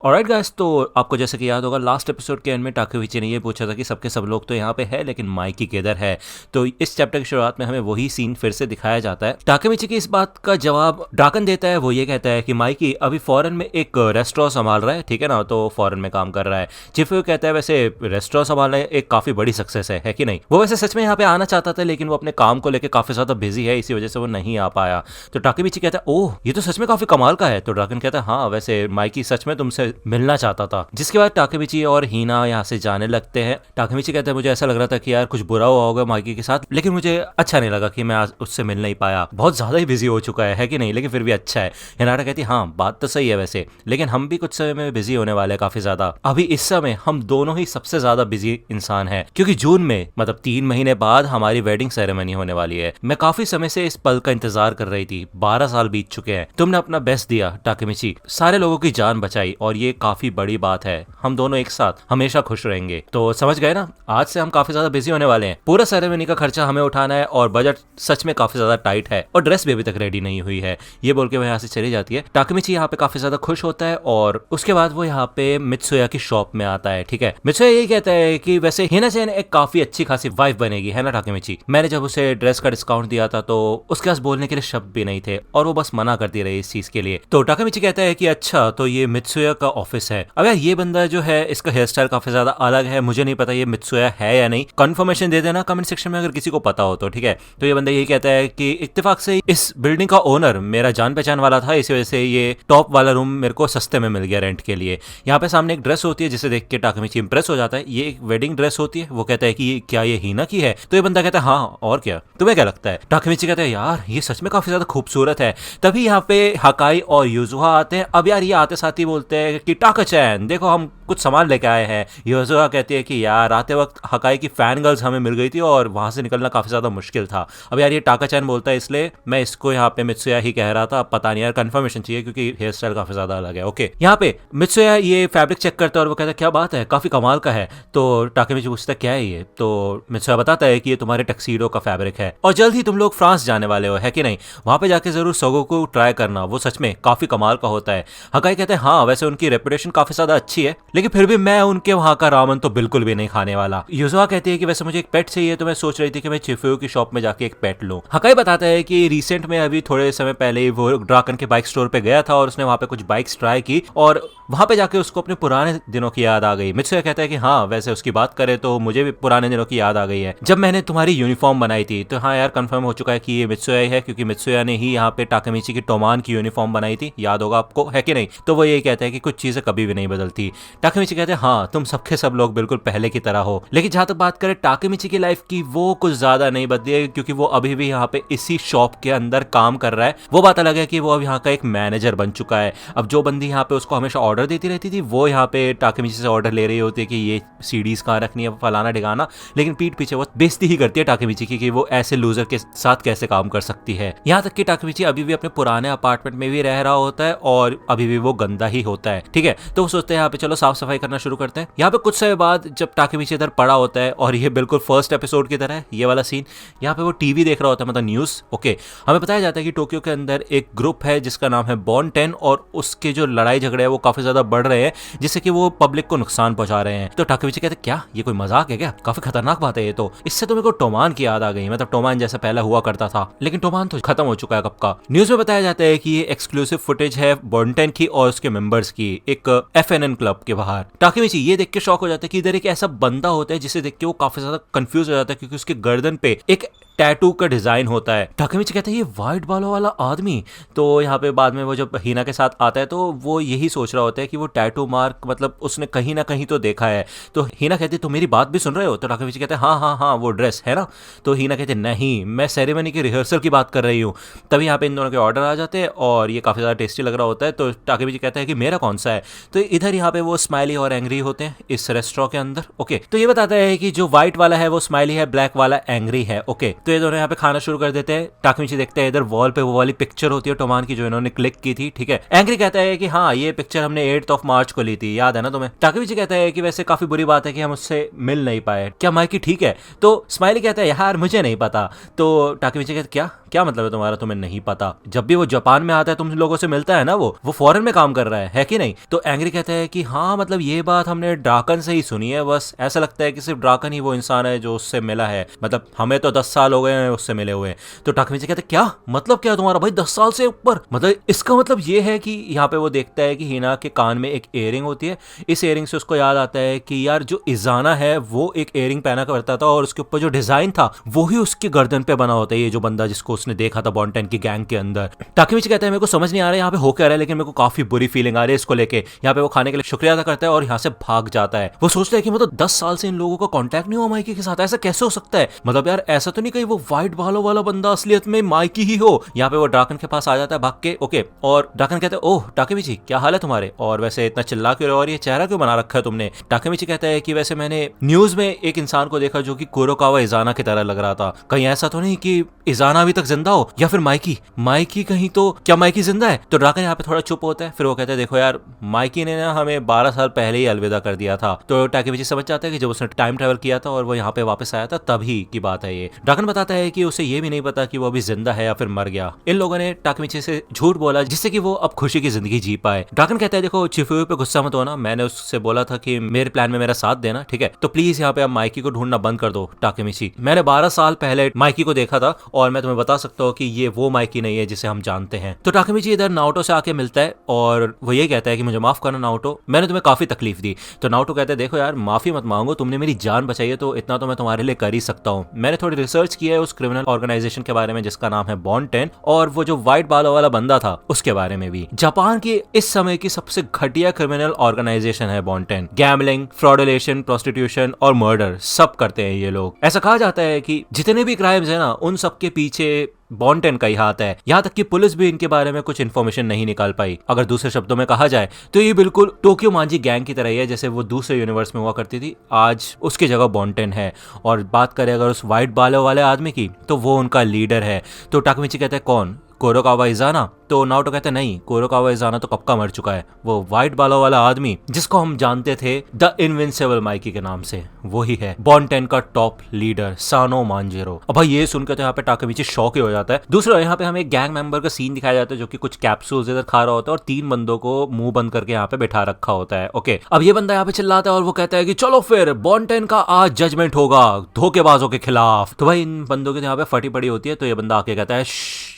Alright guys, तो आपको जैसे कि याद होगा लास्ट एपिसोड के एंड में टाकेमिची ने ये पूछा था कि सबके सब लोग तो यहाँ पे है लेकिन माइकी किधर है। तो इस चैप्टर की शुरुआत में हमें वही सीन फिर से दिखाया जाता है। टाकेमिची की इस बात का जवाब ड्राकन देता है। वो ये कहता है कि माइकी अभी फॉरेन में एक रेस्टोरेंट संभाल रहा है, ठीक है ना, तो फॉरेन में काम कर रहा है। चिफू कहता है वैसे रेस्टोरेंट संभालना एक काफी बड़ी सक्सेस है कि नहीं। वो वैसे सच में यहाँ पे आना चाहता था लेकिन वो अपने काम को लेकर काफी ज्यादा बिजी है, इसी वजह से वो नहीं आ पाया। तो टाकेमिची कहता है ओह ये तो सच में काफी कमाल का है। तो ड्राकन कहता है हाँ वैसे माइकी सच में तुमसे मिलना चाहता था। जिसके बाद टाकेमिची और हीना यहाँ से जाने लगते हैं। टाकेमिची कहते हैं मुझे ऐसा लग रहा था कि यार कुछ बुरा हुआ होगा माइकी के साथ, लेकिन मुझे अच्छा नहीं लगा कि मैं आज उससे मिल नहीं पाया, बहुत ज्यादा ही बिजी हो चुका है कि नहीं, लेकिन फिर भी अच्छा है। हिनाटा कहती है हाँ बात तो सही है वैसे, लेकिन हम भी कुछ समय में बिजी होने वाले हैं काफी ज्यादा। अभी इस समय हम दोनों ही सबसे ज्यादा बिजी इंसान है, क्योंकि जून में मतलब 3 महीने बाद हमारी वेडिंग सेरेमनी होने वाली है। मैं काफी समय से इस पल का इंतजार कर रही थी, 12 साल बीत चुके हैं। तुमने अपना बेस्ट दिया टाकेमिची, सारे लोगों की जान बचाई और ये काफी बड़ी बात है। हम दोनों एक साथ हमेशा खुश रहेंगे। तो समझ गए ना, आज से हम काफी ज्यादा बिजी होने वाले हैं। पूरा सेरेमनी का खर्चा हमें उठाना है और बजट सच में काफी ज्यादा टाइट है और ड्रेस भी अभी तक रेडी नहीं हुई है। ये बोल के वो यहाँ से चली जाती है। टाकेमिची यहाँ पे काफी ज्यादा खुश होता है और उसके बाद वो यहाँ पे मित्सुया की शॉप में आता है। ठीक है, मित्सुया यही कहता है कि वैसे हिना-चैन एक काफी अच्छी खासी वाइफ बनेगी, है ना टाकेमिची। मैंने जब उसे ड्रेस का डिस्काउंट दिया था तो उसके पास बोलने के लिए शब्द भी नहीं थे और वो बस मना करती रही इस चीज के लिए। तो टाकेमिची कहता है कि अच्छा तो ये मित्सुया का ऑफिस है। अब यार ये बंदा जो है इसका हेयर स्टाइल काफी ज्यादा अलग है, मुझे नहीं पता ये मित्सुया है या नहीं। कंफर्मेशन दे देना कमेंट सेक्शन में अगर किसी को पता हो तो। ठीक है, तो ये बंदा यही कहता है कि इत्तेफाक से इस बिल्डिंग का ओनर मेरा जान पहचान वाला था, इसी वजह से ये टॉप वाला रूम मेरे को सस्ते में मिल गया रेंट के लिए। यहाँ पे सामने एक ड्रेस होती है जिसे देख के टाकेमिची इंप्रेस हो जाता है। ये एक वेडिंग ड्रेस होती है। वो कहता है कि क्या ये हीना की है? तो ये बंदा कहता है हाँ और क्या, तुम्हें क्या लगता है? टाकेमिची कहता है यार ये सच में काफी ज्यादा खूबसूरत है। तभी यहाँ पे हकाई और युजुहा आते हैं। अब यार ये आते साथ ही बोलते हैं कि टाका-चैन देखो हम कुछ सामान लेके आए हैं। युजुहा कहती है कि यार आते वक्त हकाई की फैन गर्ल्स हमें मिल गई थी और वहां से निकलना काफी ज्यादा मुश्किल था। अब यार ये टाका-चैन बोलता है इसलिए मैं इसको यहाँ पे मित्सुया ही कह रहा था, पता नहीं यार कंफर्मेशन चाहिए क्योंकि हेयर स्टाइल काफी ज्यादा अलग है। ओके, यहाँ पे मित्सुया ये फैब्रिक चेक करता है और वो कहता है क्या बात है, काफी कमाल का है। तो टाकेमिची पूछता है क्या है ये? तो मित्सुया बताता है कि ये तुम्हारे टक्सीडो का फैब्रिक है और जल्द ही तुम लोग फ्रांस जाने वाले हो, है कि नहीं? वहां पे जाके जरूर सोगो को ट्राई करना, वो सच में काफी कमाल का होता है। हकाई कहते हैं हाँ वैसे उनकी रेपुटेशन काफी ज्यादा अच्छी है, लेकिन फिर भी मैं उनके वहां का रामन तो बिल्कुल भी नहीं खाने वाला। युजुहा कहती है कि वैसे मुझे एक पेट चाहिए, तो मैं सोच रही थी कि मैं चिफुयो की शॉप में जाके एक पेट लूं। हकाई बताता है कि रिसेंट में अभी थोड़े समय पहले वो ड्राकन के बाइक स्टोर पे गया था और उसने वहां पे कुछ बाइक्स ट्राई की और वहां पे जाके उसको अपने पुराने दिनों की याद आ गई। मित्सुया कहता है कि हाँ वैसे उसकी बात करे तो मुझे भी पुराने दिनों की याद आ गई है, जब मैंने तुम्हारी यूनिफॉर्म बनाई थी। तो हाँ यार कंफर्म हो चुका है कि ये मित्सुया ही है, क्योंकि मित्सुया ने ही यहाँ पे टाकेमिची की टोमान की यूनिफॉर्म बनाई थी, याद होगा आपको, है कि नहीं? तो वो यही कहता है कि कुछ चीजें कभी भी नहीं बदलती। टाकेमिची कहते हैं हाँ तुम सबके सब लोग बिल्कुल पहले की तरह हो। लेकिन जहां तक बात करें टाकेमिची की लाइफ की, वो कुछ ज्यादा नहीं बदली है, क्योंकि वो अभी भी यहाँ पे इसी शॉप के अंदर काम कर रहा है। वो बात अलग है कि वो अब यहाँ का एक मैनेजर बन चुका है। अब जो बंदी यहाँ पे उसको हमेशा ऑर्डर देती रहती थी, वो यहाँ पे टाकेमिची से ऑर्डर ले रही होती है कि ये सीडीज कहाँ रखनी है, फलाना ढिगाना, लेकिन पीठ पीछे वो बेइज्जती ही करती है टाकेमिची की कि वो ऐसे लूजर के साथ कैसे काम कर सकती है। यहाँ तक कि टाकेमिची अभी भी अपने पुराने अपार्टमेंट में भी रह रहा होता है और अभी भी वो गंदा ही होता है। ठीक है, तो वो सोचते हैं यहाँ पे चलो साफ सफाई करना शुरू करते हैं। यहाँ पे कुछ समय बाद जब टाकेमिची इधर पड़ा होता है और ये बिल्कुल फर्स्ट एपिसोड की तरह है ये वाला सीन, यहाँ पे वो टीवी देख रहा होता है, मतलब न्यूज। ओके, हमें बताया जाता है कि टोक्यो के अंदर एक ग्रुप है जिसका नाम है बॉन 10 और उसके जो लड़ाई झगड़े हैं वो काफी ज्यादा बढ़ रहे हैं, जिससे कि वो पब्लिक को नुकसान पहुंचा रहे हैं। तो टाकेमिची कहते हैं क्या ये कोई मजाक है क्या? काफी खतरनाक बात है ये तो। इससे तो मेरे को टोमान की याद आ गई, मतलब टोमान जैसा पहले हुआ करता था, लेकिन टोमान तो खत्म हो चुका है कब का। न्यूज में बताया जाता है कि ये एक्सक्लूसिव फुटेज है बॉन 10 की और उसके मेंबर्स की एक FNN क्लब के बाहर। टाकेमिची ये देख के शॉक हो जाता है कि इधर एक ऐसा बंदा होता है जिसे देख के वो काफी ज्यादा कंफ्यूज हो जाता है, क्योंकि उसके गर्दन पे एक टैटू का डिजाइन होता है। टाकेमिची कहता है ये व्हाइट बालों वाला आदमी। तो यहाँ पे बाद में वो जब हीना के साथ आता है तो वो यही सोच रहा होता है कि वो टैटू मार्क मतलब उसने कहीं ना कहीं तो देखा है। तो हीना कहती है तो मेरी बात भी सुन रहे हो? तो टाकेमिची कहते हैं हाँ हाँ हाँ वो ड्रेस है ना। तो हीना कहते हैं नहीं मैं सेरेमनी की रिहर्सल की बात कर रही हूँ। तभी यहाँ पे इन दोनों के ऑर्डर आ जाते हैं और ये काफी ज्यादा टेस्टी लग रहा होता है। तो टाकेमिची कहता है कि मेरा कौन सा है? तो इधर यहाँ पे वो स्माइली और एंग्री होते हैं इस रेस्टोरेंट के अंदर। ओके, तो ये बताता है कि जो व्हाइट वाला है वो स्माइली है, ब्लैक वाला एंग्री है। ओके, तो ये दोनों यहाँ पे खाना शुरू कर देते हैं। टाकेमिची देखते हैं इधर वॉल पे वो वाली पिक्चर होती है टोमान की जो इन्होंने क्लिक की थी, ठीक है। एंग्री कहता है कि हाँ ये पिक्चर हमने 8 मार्च को ली थी, याद है ना तुम्हें। टाकेमिची कहता है कि वैसे काफी बुरी बात है कि हम उससे मिल नहीं पाए, क्या माइकी ठीक है। तो स्माइली कहता है यार मुझे नहीं पता। तो टाकेमिची कहता क्या क्या मतलब है तुम्हारा, तुम्हें नहीं पता? जब भी वो जापान में आता है तुम लोगों से मिलता है ना, वो फॉरेन में काम कर रहा है कि नहीं? तो एंग्री कहता है कि हाँ मतलब ये बात हमने ड्राकन से ही सुनी है, बस ऐसा लगता है कि सिर्फ ड्राकन ही वो इंसान है जो उससे मिला है, मतलब हमें तो 10 साल हो गए हैं उससे मिले हुए। तो टाकेमिची कहते क्या मतलब, क्या तुम्हारा भाई 10 साल से ऊपर, मतलब इसका मतलब ये है कि यहाँ पे वो देखता है कि हिना के कान में एक इयरिंग होती है। इस इयरिंग से उसको याद आता है कि यार जो इजाना है वो एक इयरिंग पहना करता था और उसके ऊपर जो डिजाइन था वो ही उसके गर्दन पे बना होता है, ये जो बंदा जिसको उसने देखा था बॉन्टेन की गैंग के अंदर। टाकेमिची कहता है मेरे को समझ नहीं आ रहा है यहाँ पे हो क्या रहा है, लेकिन मेरे को काफी बुरी फीलिंग आ रही है इसको लेके। यहाँ पे वो खाने के लिए शुक्रिया अदा करता है और यहाँ से भाग जाता है। वो सोचता है कि मतलब 10 साल से इन लोगों का कांटेक्ट नहीं हुआ माइकी के साथ, ऐसा कैसे हो सकता है? मतलब यार ऐसा तो नहीं कहीं वो व्हाइट बालों वाला बंदा असलियत में माइकी ही हो। यहाँ पे वो ड्राकन के पास आ जाता है भाग के, ओके। और ड्राकन कहते हैं ओह टाकेमिची क्या हाल है तुम्हारे, और वैसे इतना चिल्ला क्यों और ये चेहरा क्यों बना रखा है तुमने? टाकेमिची कहता है कि वैसे मैंने न्यूज में एक इंसान को देखा जो कि कुरोकावा इजाना की तरह लग रहा था, कहीं ऐसा तो नहीं कि इजाना अभी तक जिंदा हो या फिर माइकी कहीं, तो क्या माइकी जिंदा है? तो ड्राकन यहाँ पे थोड़ा चुप होता है, फिर वो कहता है देखो यार माइकी ने ना हमें 12 साल पहले ही अलविदा कर दिया था। तो टाकेमिची समझ जाता है कि जब उसने टाइम ट्रेवल किया था और वो यहाँ पे वापस आया था तभी की बात है ये। ड्राकन बताता है कि उसे ये भी नहीं पता कि वो अभी जिंदा है या फिर मर गया। इन लोगों ने टाकेमिची से झूठ बोला जिससे कि वो अब खुशी की जिंदगी जी पाए। ड्राकन कहता है देखो चिफुयो पे गुस्सा मत होना, मैंने उससे बोला था कि मेरे प्लान में मेरा साथ देना, ठीक है? तो प्लीज यहाँ पे आप माइकी को ढूंढना बंद कर दो टाकेमिची। मैंने 12 साल पहले माइकी को देखा था और मैं तुम्हें बता सकता हूँ कि ये वो माइकी नहीं है जिसे हम जानते हैं। तो टाकेमिची इधर नाओटो से आके मिलता है और वो ये कहता है कि मुझे माफ करना नाओटो, मैंने तुम्हें काफी तकलीफ दी। तो नाओटो कहता है देखो यार माफी मत मांगो, तुमने मेरी जान बचाई है तो इतना तो मैं तुम्हारे लिए कर ही सकता हूँ। मैंने थोड़ी रिसर्च की है उस क्रिमिनल ऑर्गेनाइजेशन के बारे में जिसका नाम है बॉन्टेन, और वो जो व्हाइट बालों वाला बंदा था उसके बारे में भी। जापान की इस समय की सबसे घटिया क्रिमिनल ऑर्गेनाइजेशन है बॉन्टेन। गैम्बलिंग, फ्रॉडुलेशन, प्रोस्टिट्यूशन और मर्डर सब करते हैं ये लोग। ऐसा कहा जाता है कि जितने भी क्राइम्स है ना उन सबके पीछे बॉन्टेन का ही हाथ है। यहाँ तक कि पुलिस भी इनके बारे में कुछ इन्फॉर्मेशन नहीं निकाल पाई। अगर दूसरे शब्दों में कहा जाए तो ये बिल्कुल टोक्यो मांजी गैंग की तरह ही है, जैसे वो दूसरे यूनिवर्स में हुआ करती थी, आज उसकी जगह बॉन्टेन है। और बात करें अगर उस व्हाइट बालों वाले आदमी की तो वो उनका लीडर है। तो टाकेमिची कहता है कौन, कुरोकावा इजाना? तो नाओटो कहते हैं नहीं, कुरोकावा इजाना तो कब का मर चुका है, वो व्हाइट बालों वाला आदमी जिसको हम जानते थे द इनविंसिबल माइकी के नाम से, वही है बॉन्टेन का टॉप लीडर सानो मांजिरो। अब भाई ये सुनकर तो यहाँ पे टाकेमिची शॉक ही हो जाता है। दूसरा यहाँ पे हमें एक गैंग मेंबर का सीन दिखाया जाता है जो कि कुछ कैप्सूल्स इधर खा रहा होता है और 3 बंदों को मुंह बंद करके यहाँ पे बैठा रखा होता है, ओके। अब ये बंदा यहाँ पे चिल्लाता है और वो कहता है कि चलो फिर बॉन्टेन का आज जजमेंट होगा धोखेबाजों के खिलाफ। तो भाई इन बंदों की यहाँ पे फटी पड़ी होती है, तो ये बंदा आके कहता है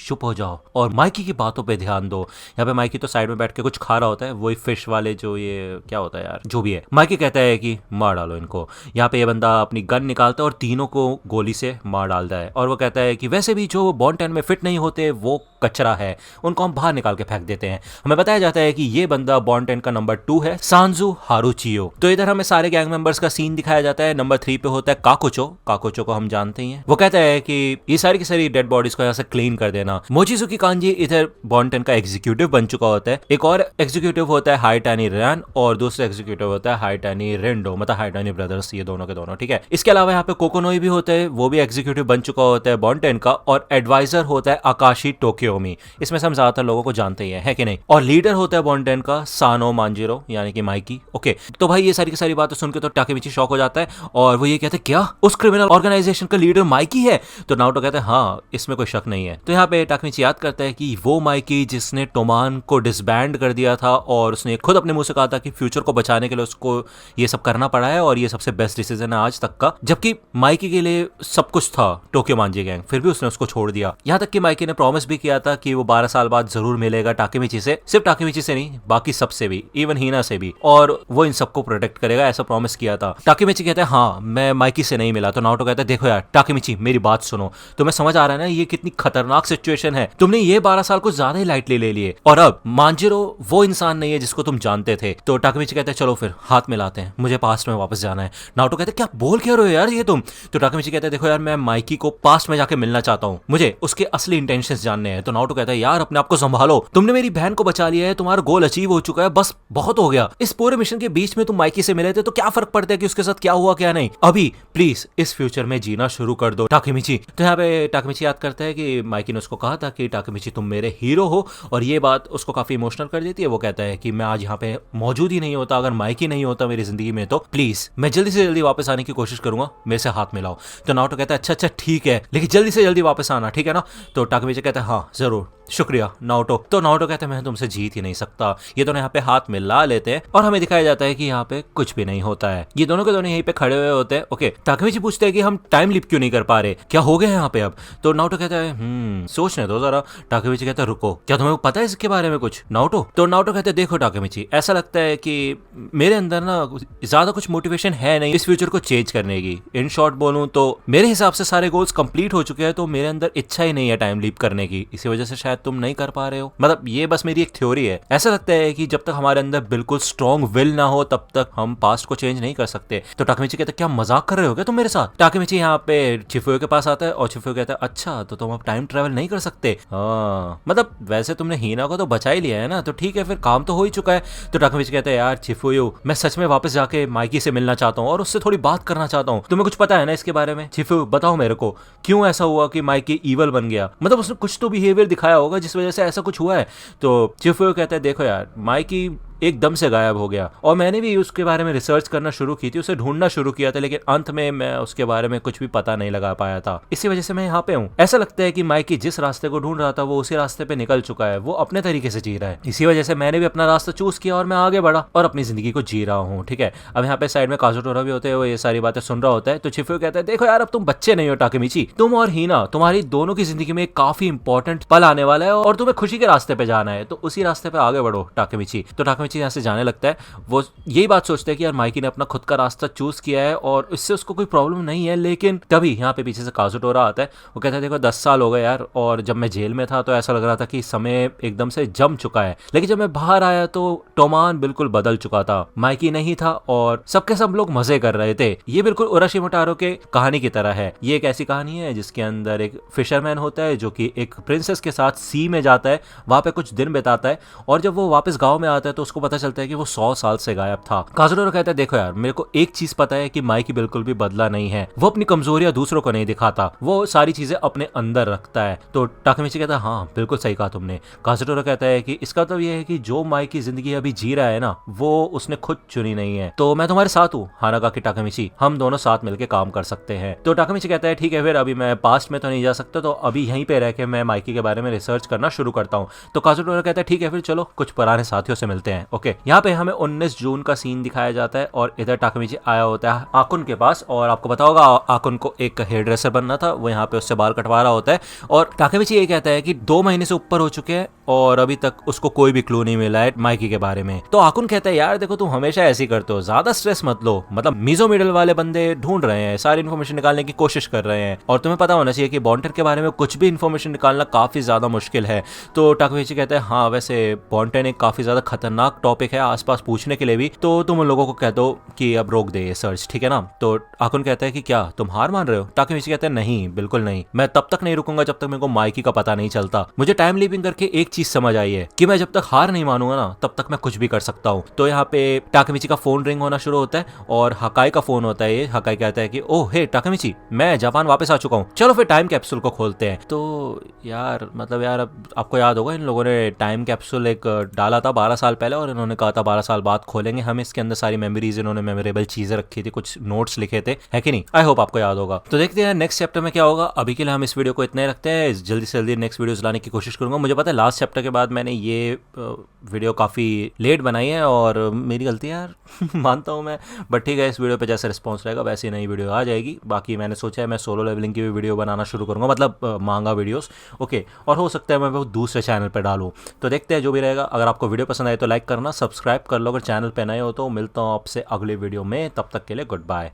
चुप हो जाओ और माइकी की बातों पे ध्यान दो। यहाँ पे माइकी तो साइड में बैठ के कुछ खा रहा होता है, वही फिश वाले जो ये क्या होता है यार जो भी है। माइकी कहता है कि मार डालो इनको। यहाँ पे ये बंदा अपनी गन निकालता है और तीनों को गोली से मार डालता है और वो कहता है कि वैसे भी जो बॉन्टेन में फिट नहीं होते वो कचरा है, उनको हम बाहर निकाल के फेंक देते हैं। हमें बताया जाता है कि ये बंदा बॉन्टेन का नंबर 2 है, सांजू हारुचियो। तो इधर हमें सारे गैंग मेंबर्स का सीन दिखाया जाता है। नंबर 3 पे होता है काकुचो। काकुचो को हम जानते ही हैं। वो कहता है कि ये सारी की सारी डेड बॉडीज को यहाँ से क्लीन कर देना। मोचिजुकी कांजी इधर बॉन्टेन का एग्जीक्यूटिव बन चुका होता है। एक और एग्जीक्यूटिव होता है हाइटानी रैन और दूसरा एग्जीक्यूटिव होता है हाइटानी रेंडो, मतलब हाइटानी ब्रदर्स, ये दोनों के दोनों, ठीक है। इसके अलावा यहाँ पे कोकोनोई भी होता है, वो भी एग्जीक्यूटिव बन चुका होता है बॉन्टेन का, और एडवाइजर होता है आकाशी टोक्योमी। इसमें से हम ज्यादातर लोगों को जानते ही है कि नहीं। और लीडर होता है बॉन्टेन का सानो मांजिरो यानी कि माइकी, ओके। तो भाई ये सारी की सारी बातें सुनकर तो टाकेमिची शॉक हो जाता है और वो ये कहते हैं क्या उस क्रिमिनल ऑर्गेनाइजेशन का लीडर माइकी है? तो नाओटो कहते हैं हाँ इसमें कोई शक नहीं है। तो यहाँ पे टाकेमिची याद करता है कि वो माइकी जिसने टोमान को डिसबैंड कर दिया था और उसने खुद अपने मुंह से कहा था कि फ्यूचर को बचाने के लिए उसको ये सब करना पड़ा है और ये सबसे बेस्ट डिसीजन है आज तक का, जबकि माइकी के लिए सब कुछ था टोक्यो मांजी गैंग, फिर भी उसने उसको छोड़ दिया। यहाँ तक कि माइकी ने प्रॉमिस भी किया था कि वो 12 साल बाद जरूर मिलेगा टाकेमिची से, सिर्फ टाकेमिची से नहीं बाकी सबसे भी, इवन हीना से भी, और वो इन सबको प्रोटेक्ट करेगा ऐसा प्रॉमिस किया था। टाकेमिची कहता है हाँ मैं माइकी से नहीं मिला। तो नाओटो कहता है देखो यार टाकेमिची मेरी बात सुनो, तुम्हें समझ आ रहा है ना ये कितनी खतरनाक सिचुएशन सिचुएशन है, तुमने ये 12 साल को ज्यादा ही लाइटली ले लिए और अब मांजिरो वो इंसान नहीं है जिसको तुम जानते थे। तो टाकेमिची कहते हैं चलो फिर हाथ मिलाते हैं, मुझे पास्ट में वापस जाना है। नारुतो कहते हैं क्या बोल क्या रहे हो यार ये तुम। तो टाकेमिची कहते हैं देखो यार मैं माइकी को पास्ट में जाके मिलना चाहता हूँ, मुझे उसके असली इंटेंशंस जानने हैं। तो नारुतो कहता है यार अपने आप को संभालो, तुमने मेरी बहन को बचा लिया है, तुम्हारा गोल अचीव हो चुका है, बस बहुत हो गया। इस पूरे मिशन के बीच में तुम माइकी से मिले थे तो क्या फर्क पड़ता है कि उसके साथ क्या हुआ क्या नहीं, अभी प्लीज इस फ्यूचर में जीना शुरू कर दो टाकेमिची। तो यहाँ पे टाकेमिची याद करता है कि माइकी ने उसको कहा था कि टाकेमिची तुम मेरे हीरो हो, और ये बात उसको काफी इमोशनल कर देती है। वो कहता है कि मैं आज यहाँ पे मौजूद ही नहीं होता अगर माइकी नहीं होता मेरी जिंदगी में, तो प्लीज मैं जल्दी से जल्दी वापस आने की कोशिश करूंगा, मेरे से हाथ मिलाओ। तो नारुतो कहता है अच्छा अच्छा ठीक है, लेकिन जल्दी से जल्दी वापस आना, ठीक है ना। तो टाकेमिची कहता है हाँ जरूर, शुक्रिया नारुतो। तो नारुतो कहते हैं मैं तुमसे जीत ही नहीं सकता। ये दोनों यहाँ पे हाथ मिला लेते हैं और हमें दिखाया जाता है कि यहाँ पे कुछ भी नहीं होता है, ये दोनों के दोनों यहीं पे खड़े हुए होते हैं। ओके, टाकेमिची पूछते हैं कि हम टाइम लिप क्यों नहीं कर पा रहे, क्या हो गया यहाँ पे अब। तो नारुतो कहता है सोचने दो जरा। टाकेमिची कहता है रुको, क्या तुम्हें पता है इसके बारे में कुछ नारुतो। तो नारुतो कहते हैं देखो टाकेमिची, ऐसा लगता है कि मेरे अंदर ना ज्यादा कुछ मोटिवेशन है नहीं इस फ्यूचर को चेंज करने की। इन शॉर्ट बोलूं तो मेरे हिसाब से सारे गोल्स कंप्लीट हो चुके हैं, तो मेरे अंदर इच्छा ही नहीं है टाइम लीप करने की, इसी वजह से शायद तुम नहीं कर पा रहे हो। मतलब ये बस मेरी एक थ्योरी है। ऐसा लगता है कि जब तक हमारे अंदर बिल्कुल स्ट्रॉन्ग विल ना हो तब तक हम पास्ट को चेंज नहीं कर सकते। तो टाकेमिची कहता है क्या मजाक कर रहे हो क्या तुम मेरे साथ। टाकेमिची यहाँ पे चिफुयो के पास आता है और चिफुयो कहता है अच्छा तो तुम अब टाइम ट्रेवल नहीं कर सकते। मतलब वैसे तुमने हीना को तो बचा ही लिया है ना, तो ठीक है फिर काम तो हो ही चुका है। तो टाकेमिची कहता है यार चिफुयो मैं सच में वापस जाके माइकी से मिलना चाहता हूँ और उससे थोड़ी बात करना चाहता हूँ, तुम्हें कुछ पता है ना इसके बारे में। चिफुयो बताओ मेरे को क्यों ऐसा हुआ कि माइकी ईवल बन गया, मतलब उसने कुछ तो बिहेवियर दिखाया होगा जिस वजह से ऐसा कुछ हुआ है। तो चिफुयो कहता है देखो यार माइकी एकदम से गायब हो गया और मैंने भी उसके बारे में रिसर्च करना शुरू की थी, उसे ढूंढना शुरू किया था, लेकिन अंत में मैं उसके बारे में कुछ भी पता नहीं लगा पाया था, इसी वजह से मैं यहाँ पे हूँ। ऐसा लगता है कि माइकी जिस रास्ते को ढूंढ रहा था वो उसी रास्ते पे निकल चुका है, वो अपने तरीके से जी रहा है, इसी वजह से मैंने भी अपना रास्ता चूज किया और मैं आगे बढ़ा और अपनी जिंदगी को जी रहा हूँ। ठीक है, अब यहाँ पे साइड में काजुटोरा भी होते हैं, वो ये सारी बातें सुन रहा होता है। तो चिफुयो कहता है देखो यार अब तुम बच्चे नहीं हो टाकेमिची, तुम और हीना तुम्हारी दोनों की जिंदगी में एक काफी इंपॉर्टेंट पल आने वाला है और तुम्हें खुशी के रास्ते पे जाना है, तो उसी रास्ते पे आगे बढ़ो टाकेमिची। तो टाकेमिची यहाँ से जाने लगता है। वो यही बात सोचते हैं कि यार माइकी ने अपना खुद का रास्ता चूज किया है और इससे उसको कोई प्रॉब्लम नहीं है, लेकिन तभी यहाँ पे पीछे से काजुटोरा आता है। वो कहता है देखो 10 साल हो गए यार, और जब मैं जेल में था तो ऐसा लग रहा था कि समय एकदम से जम चुका है, लेकिन जब मैं बाहर आया तो टोमान बिल्कुल बदल चुका था, माइकी नहीं था और सबके सब लोग मजे कर रहे थे। ये बिल्कुल उराशिमाटारो के कहानी की तरह है। ये एक ऐसी कहानी है जिसके अंदर एक फिशरमैन होता है जो कि एक प्रिंसेस के साथ सी में जाता है, वहां पे कुछ दिन बिताता है और जब वो वापस गाँव में आता है तो उसको पता चलता है कि वो 100 साल से गायब था। काजुटोरा कहता है देखो यार मेरे को एक चीज पता है कि माइकी बिल्कुल भी बदला नहीं है, वो अपनी कमजोरियां दूसरों को नहीं दिखाता, वो सारी चीजें अपने अंदर रखता है। तो टाकेमिची कहता है हाँ बिल्कुल सही कहा तुमने। काजुटोरा कहता है कि इसका मतलब ये है कि जो माइकी जिंदगी अभी जी रहा है ना वो उसने खुद चुनी नहीं है, तो मैं तुम्हारे साथ हूँ हानागाकी टाकेमिची, हम दोनों साथ मिलकर काम कर सकते हैं। तो टाकेमिची कहता है ठीक है फिर अभी मैं पास्ट में तो नहीं जा सकता, तो अभी यहीं पे रह के मैं माइकी के बारे में रिसर्च करना शुरू करता हूँ। तो काजुटोरा कहता है ठीक है फिर चलो कुछ पुराने साथियों से मिलते हैं। ओके, यहाँ पे हमें 19 जून का सीन दिखाया जाता है और इधर टाकेमिची आया होता है आकुन के पास, और आपको पता होगा आकुन को एक हेयर ड्रेसर बनना था, वो यहाँ पे उससे बाल कटवा रहा होता है और टाकेमिची ये कहता है कि 2 महीने से ऊपर हो चुके हैं और अभी तक उसको कोई भी क्लू नहीं मिला है माइकी के बारे में। तो आकुन कहता है यार देखो तुम हमेशा ऐसे ही करते हो, ज्यादा स्ट्रेस मत लो, मतलब मीजो मिडल वाले बंदे ढूंढ रहे हैं, सारी इन्फॉर्मेशन निकालने की कोशिश कर रहे हैं और तुम्हें पता होना चाहिए कि बॉन्टेन के बारे में कुछ भी इन्फॉर्मेशन निकालना काफी ज्यादा मुश्किल है। तो टाकेमिची कहता है हाँ वैसे बॉन्टेन एक काफी ज्यादा खतरनाक टॉपिक है आसपास पूछने के लिए भी, तो तुम उन लोगों को कह दो कि अब रोक दे ये सर्च, ठीक है ना। तो आकुन कहता है कि क्या तुम हार मान रहे हो। टाकेमिची कहता है नहीं बिल्कुल नहीं, मैं तब तक नहीं रुकूंगा जब तक मेरे को माइकी का पता नहीं चलता। मुझे टाइम लीपिंग करके एक चीज समझ आई है कि मैं जब तक हार नहीं मानूंगा ना तब तक मैं कुछ भी कर सकता हूँ। तो यहाँ पे टाकेमिची का फोन रिंग होना शुरू होता है और हकाई का फोन होता है। ये हकाई कहता है कि ओह हे टाकेमिची मैं जापान वापस आ चुका हूँ, चलो फिर टाइम कैप्सूल को खोलते हैं। तो यार मतलब यार अब आपको याद होगा इन लोगों ने टाइम कैप्सूल एक डाला था 12 साल पहले और इन्होंने कहा था 12 साल बाद खोलेंगे हम, इसके अंदर सारी मेमोरीज इन्होंने मेमोरेबल चीजें रखी थी, कुछ नोट्स लिखे थे, है कि नहीं। आई होप आपको याद होगा। तो देखते हैं नेक्स्ट चैप्टर में क्या होगा। अभी के लिए हम इस वीडियो को इतना ही रखते हैं, जल्दी से जल्दी नेक्स्ट वीडियोस लाने की कोशिश करूंगा। मुझे पता है लास्ट चैप्टर के बाद मैंने ये वीडियो काफी लेट बनाई है और मेरी गलती है यार मानता हूँ मैं, बट ठीक है इस वीडियो पे जैसे रिस्पॉन्स रहेगा वैसे ही नई वीडियो आ जाएगी। बाकी मैंने सोचा है मैं सोलो लेवलिंग की भी वीडियो बनाना शुरू करूंगा, मतलब मांगा वीडियोस। ओके, और हो सकता है मैं वो दूसरे चैनल पर डालूँ, तो देखते हैं जो भी रहेगा। अगर आपको वीडियो पसंद आए तो लाइक करना, सब्सक्राइब कर लो अगर चैनल पर नए हो तो। मिलता हूँ आपसे अगले वीडियो में, तब तक के लिए गुड बाय।